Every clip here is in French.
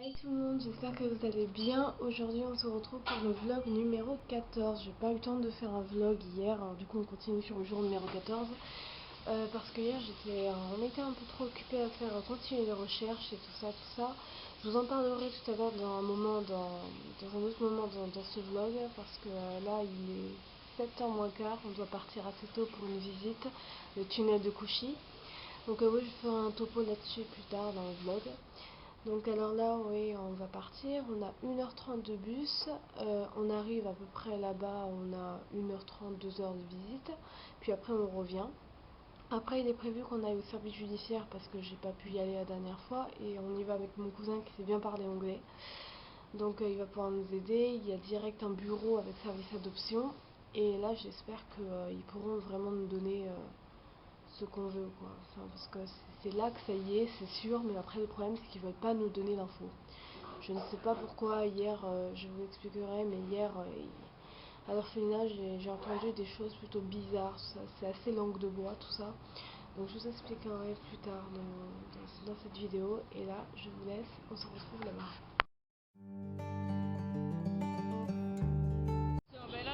Hey tout le monde, j'espère que vous allez bien. Aujourd'hui on se retrouve pour le vlog numéro 14. J'ai pas eu le temps de faire un vlog hier, alors du coup on continue sur le jour numéro 14. Parce que hier on était un peu trop occupés à continuer les recherches et tout ça. Je vous en parlerai tout à l'heure dans un autre moment dans ce vlog. Parce que là il est 7h moins quart, on doit partir assez tôt pour une visite, le tunnel de Cauchy. Donc oui, je ferai un topo là-dessus plus tard dans le vlog. Donc alors là, oui, on va partir, on a 1h30 de bus, on arrive à peu près là-bas, on a 1h30, 2h de visite, puis après on revient. Après il est prévu qu'on aille au service judiciaire parce que j'ai pas pu y aller la dernière fois et on y va avec mon cousin qui sait bien parler anglais. Donc il va pouvoir nous aider, il y a direct un bureau avec service adoption et là j'espère qu'ils pourront vraiment nous donner ce qu'on veut quoi. Enfin, parce que c'est là que ça y est, c'est sûr, mais après le problème c'est qu'ils veulent pas nous donner l'info. Je ne sais pas pourquoi hier, je vous expliquerai, mais hier à l'orphelinat j'ai entendu des choses plutôt bizarres, c'est assez langue de bois tout ça. Donc je vous expliquerai plus tard dans cette vidéo et là je vous laisse, on se retrouve là-bas.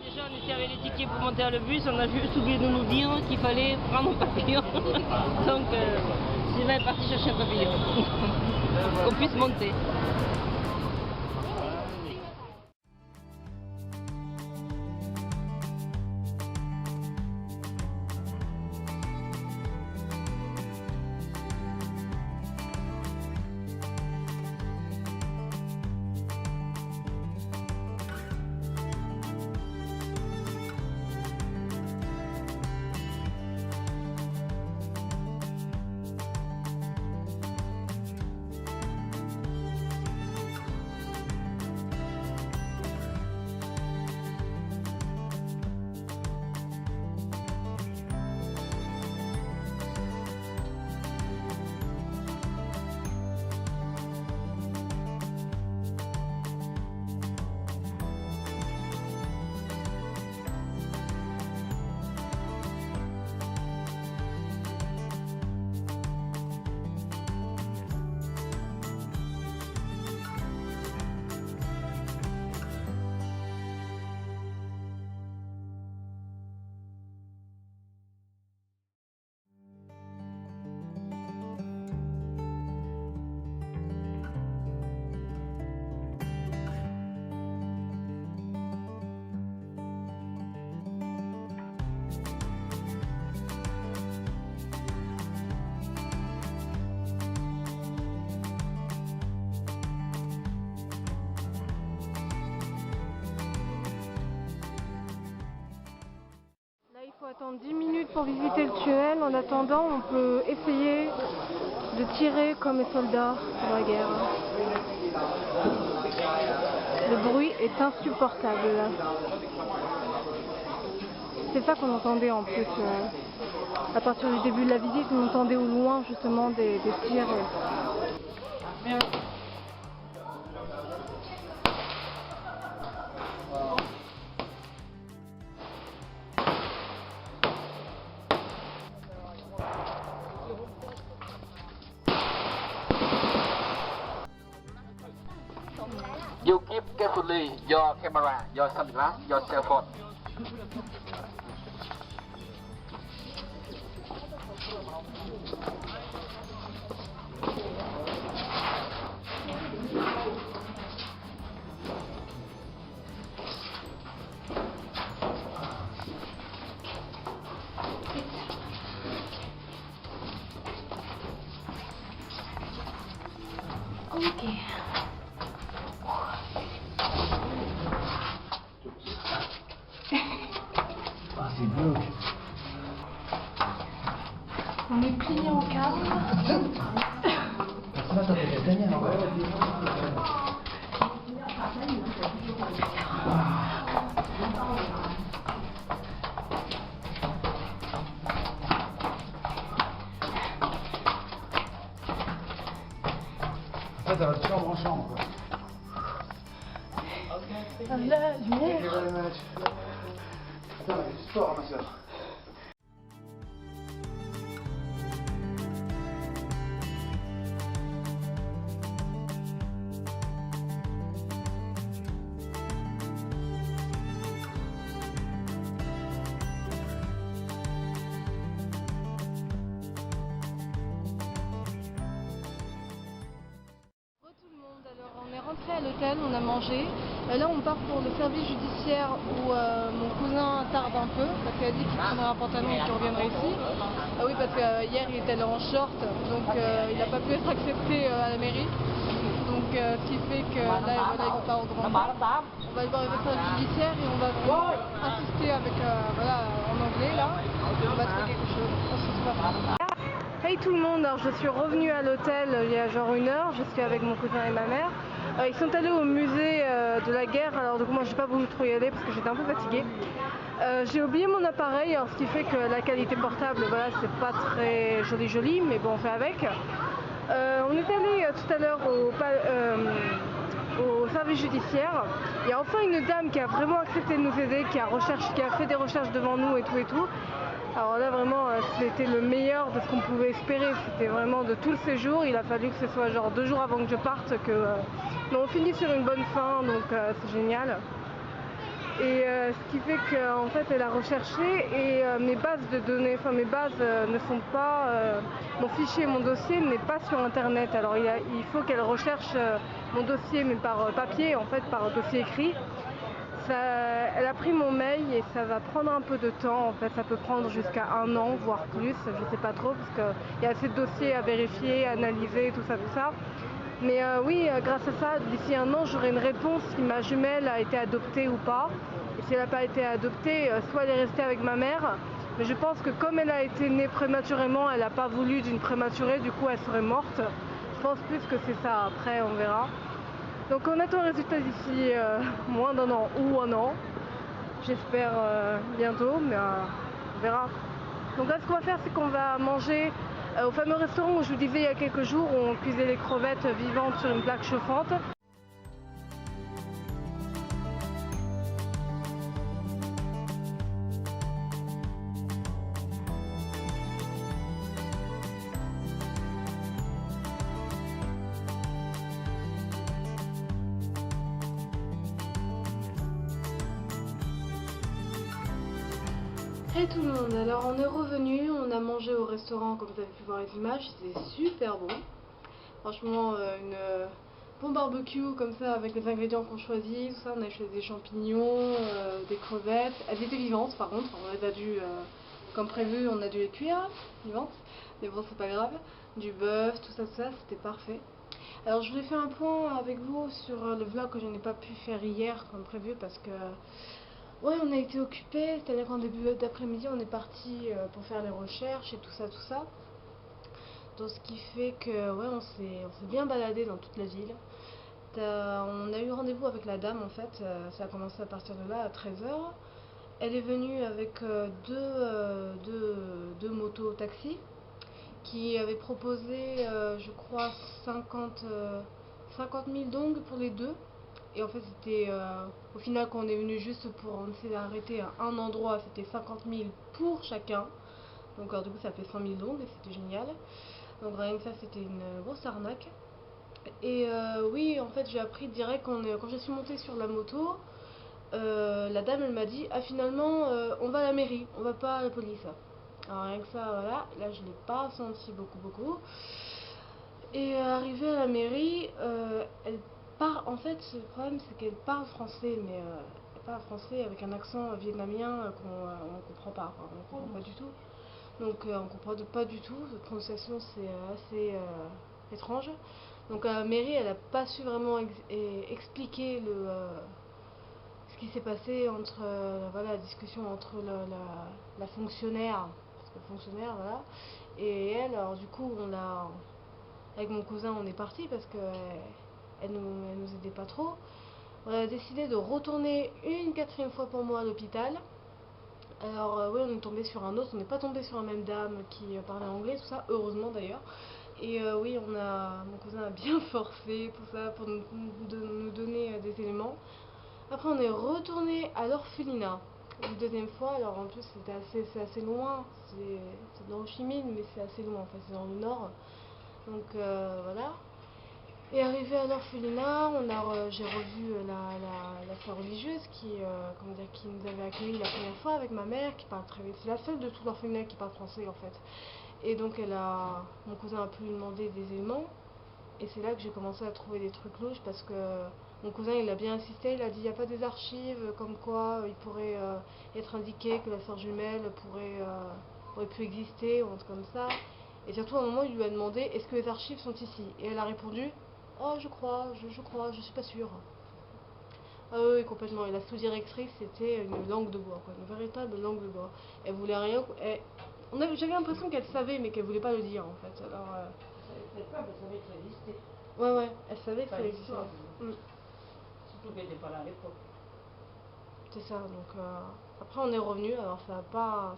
Déjà on était avec les tickets pour monter à le bus, on a juste oublié de nous dire qu'il fallait prendre un papillon. Donc je vais partir chercher un papillon. Qu'on puisse monter. Il faut attendre 10 minutes pour visiter le tunnel. En attendant, on peut essayer de tirer comme les soldats dans la guerre. Le bruit est insupportable là. C'est ça qu'on entendait en plus. À partir du début de la visite, on entendait au loin justement des tirs. You keep carefully your camera, your sunglass, your cell phone. Okay. C'est bleu. On est plié en quatre. Ça va, ça fait gagner, non? Ça va de chambre en chambre. La lumière. Putain, mais du sport, ma soeur. l'hôtel, on a mangé. Là on part pour le service judiciaire où mon cousin tarde un peu parce qu'il a dit qu'il prendrait un pantalon et qu'il reviendrait ici. Ah oui, parce que hier il était allé en short, donc il n'a pas pu être accepté à la mairie. Donc ce qui fait que là voilà, il part au grand pas. On va aller voir le service judiciaire et on va assister avec voilà, en anglais là. On va trouver quelque chose. On se retrouve après. Hey tout le monde, alors je suis revenue à l'hôtel il y a genre 1 heure, je suis avec mon cousin et ma mère. Ils sont allés au musée de la guerre, alors donc moi j'ai pas voulu trop y aller parce que j'étais un peu fatiguée. J'ai oublié mon appareil, alors ce qui fait que la qualité portable, voilà, c'est pas très joli, mais bon on fait avec. On est allé tout à l'heure au service judiciaire. Il y a enfin une dame qui a vraiment accepté de nous aider, qui a fait des recherches devant nous et tout. Alors là vraiment c'était le meilleur de ce qu'on pouvait espérer, c'était vraiment de tout le séjour. Il a fallu que ce soit genre 2 jours avant que je parte mais on finit sur une bonne fin, donc c'est génial. Et ce qui fait qu'en fait elle a recherché et mes bases de données, enfin mes bases ne sont pas, mon fichier, mon dossier n'est pas sur internet. Alors il faut qu'elle recherche mon dossier mais par papier, en fait par dossier écrit. Elle a pris mon mail et ça va prendre un peu de temps, en fait ça peut prendre jusqu'à 1 an voire plus, je sais pas trop parce qu'il y a assez de dossiers à vérifier, à analyser, tout ça. Mais oui, grâce à ça, d'ici 1 an j'aurai une réponse si ma jumelle a été adoptée ou pas. Et si elle n'a pas été adoptée, soit elle est restée avec ma mère, mais je pense que comme elle a été née prématurément, elle n'a pas voulu d'une prématurée, du coup elle serait morte. Je pense plus que c'est ça, après on verra. Donc on attend le résultat d'ici moins d'1 an ou 1 an. J'espère bientôt, mais on verra. Donc là ce qu'on va faire, c'est qu'on va manger au fameux restaurant où je vous disais il y a quelques jours où on cuisait les crevettes vivantes sur une plaque chauffante. Hey tout le monde, alors on est revenu, on a mangé au restaurant comme vous avez pu voir les images, c'était super bon. Franchement bon barbecue comme ça avec les ingrédients qu'on choisit, tout ça, on a choisi des champignons, des crevettes, elles étaient vivantes par contre, on les a dû, comme prévu, on a dû les cuire, vivantes, mais bon c'est pas grave, du bœuf, tout ça, c'était parfait. Alors je voulais faire un point avec vous sur le vlog que je n'ai pas pu faire hier comme prévu parce que ouais, on a été occupés, c'est-à-dire qu'en début d'après-midi, on est parti pour faire les recherches et tout ça. Donc ce qui fait que ouais, on s'est bien baladé dans toute la ville. On a eu rendez-vous avec la dame en fait, ça a commencé à partir de là à 13 h. Elle est venue avec deux motos-taxis qui avaient proposé, je crois, 50 000 dong pour les deux. Et en fait c'était au final quand on est venu juste pour on s'est arrêté à un endroit, c'était 50 000 pour chacun. Donc alors, du coup ça fait 100 000 dong et c'était génial. Donc rien que ça c'était une grosse arnaque. Et oui en fait j'ai appris direct quand je suis montée sur la moto, la dame elle m'a dit ah finalement on va à la mairie, on va pas à la police. Alors rien que ça voilà, là je l'ai pas senti beaucoup. Et arrivée à la mairie, elle en fait, le problème c'est qu'elle parle français, mais elle parle français avec un accent vietnamien qu'on comprend pas, enfin, on comprend pas du tout. Donc on comprend pas du tout, cette prononciation c'est assez étrange. Donc à la mairie, elle a pas su vraiment expliquer ce qui s'est passé entre voilà, la discussion entre la fonctionnaire, parce que fonctionnaire voilà, et elle. Alors du coup avec mon cousin on est parti parce que elle nous aidait pas trop. On a décidé de retourner une 4e fois pour moi à l'hôpital. Alors oui, on est tombé sur un autre, on n'est pas tombé sur la même dame qui parlait anglais, tout ça, heureusement d'ailleurs. Et oui, mon cousin a bien forcé, tout ça, pour nous donner des éléments. Après on est retourné à l'orphelinat une 2e fois, alors en plus c'est assez loin, c'est dans Ho Chi Minh, mais c'est assez loin en fait, c'est dans le nord. Donc voilà. Et arrivé à l'orphelinat, j'ai revu la sœur religieuse qui nous avait accueillis la première fois avec ma mère, qui parle très vite. C'est la seule de tout l'orphelinat qui parle français en fait. Et donc mon cousin a pu lui demander des éléments. Et c'est là que j'ai commencé à trouver des trucs louches parce que mon cousin il a bien insisté, il a dit il n'y a pas des archives comme quoi il pourrait être indiqué que la sœur jumelle aurait pu exister ou un truc comme ça. Et surtout à un moment il lui a demandé est-ce que les archives sont ici? Et elle a répondu oh je crois, je suis pas sûre. Ah oui, complètement. Et la sous-directrice, c'était une langue de bois, quoi, une véritable langue de bois. Elle voulait rien. J'avais l'impression qu'elle savait, mais qu'elle voulait pas le dire, en fait. Alors, Elle savait que ça existait. ouais, elle savait que Pas ça existait. l'histoire. Mm. Surtout qu'elle n'était pas là à l'époque. C'est ça. Donc, après, on est revenu. Alors, ça a pas.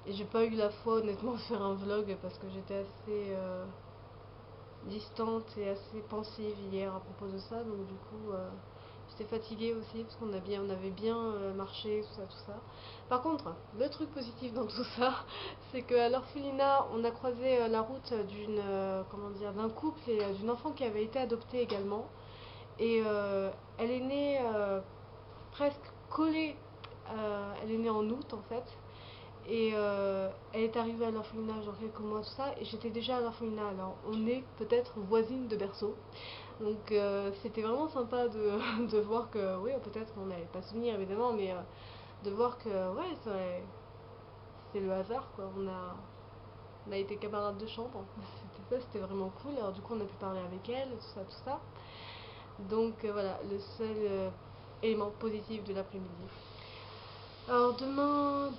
Et j'ai pas eu la foi, honnêtement, de faire un vlog parce que j'étais assez distante et assez pensive hier à propos de ça. Donc, du coup. J'étais fatiguée aussi parce on avait bien marché, tout ça. Par contre, le truc positif dans tout ça, c'est qu'à l'orphelinat, on a croisé la route d'un couple et d'une enfant qui avait été adoptée également. Et elle est née presque collée, elle est née en août en fait. Et elle est arrivée à l'orphelinat genre quelques mois, tout ça, et j'étais déjà à l'orphelinat, alors on est peut-être voisines de berceau. Donc c'était vraiment sympa de voir que, oui, peut-être qu'on n'avait pas souvenir évidemment, mais de voir que, ouais, c'est le hasard quoi. On a été camarades de chambre, c'était vraiment cool. Alors du coup on a pu parler avec elle, tout ça. Donc voilà, le seul élément positif de l'après-midi. Alors demain,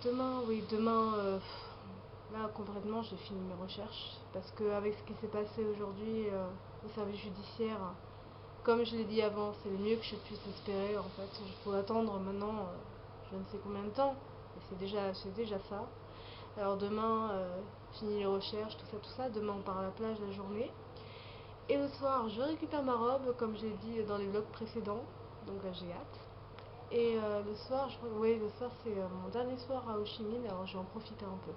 là complètement j'ai fini mes recherches parce qu'avec ce qui s'est passé aujourd'hui au service judiciaire, comme je l'ai dit avant, c'est le mieux que je puisse espérer en fait. Il faut attendre maintenant je ne sais combien de temps, et c'est déjà ça. Alors demain, fini les recherches, tout ça. Demain on part à la plage la journée. Et le soir, je récupère ma robe, comme j'ai dit dans les vlogs précédents. Donc là j'ai hâte. Et le soir, le soir c'est mon dernier soir à Ho Chi Minh, alors je vais en profiter un peu.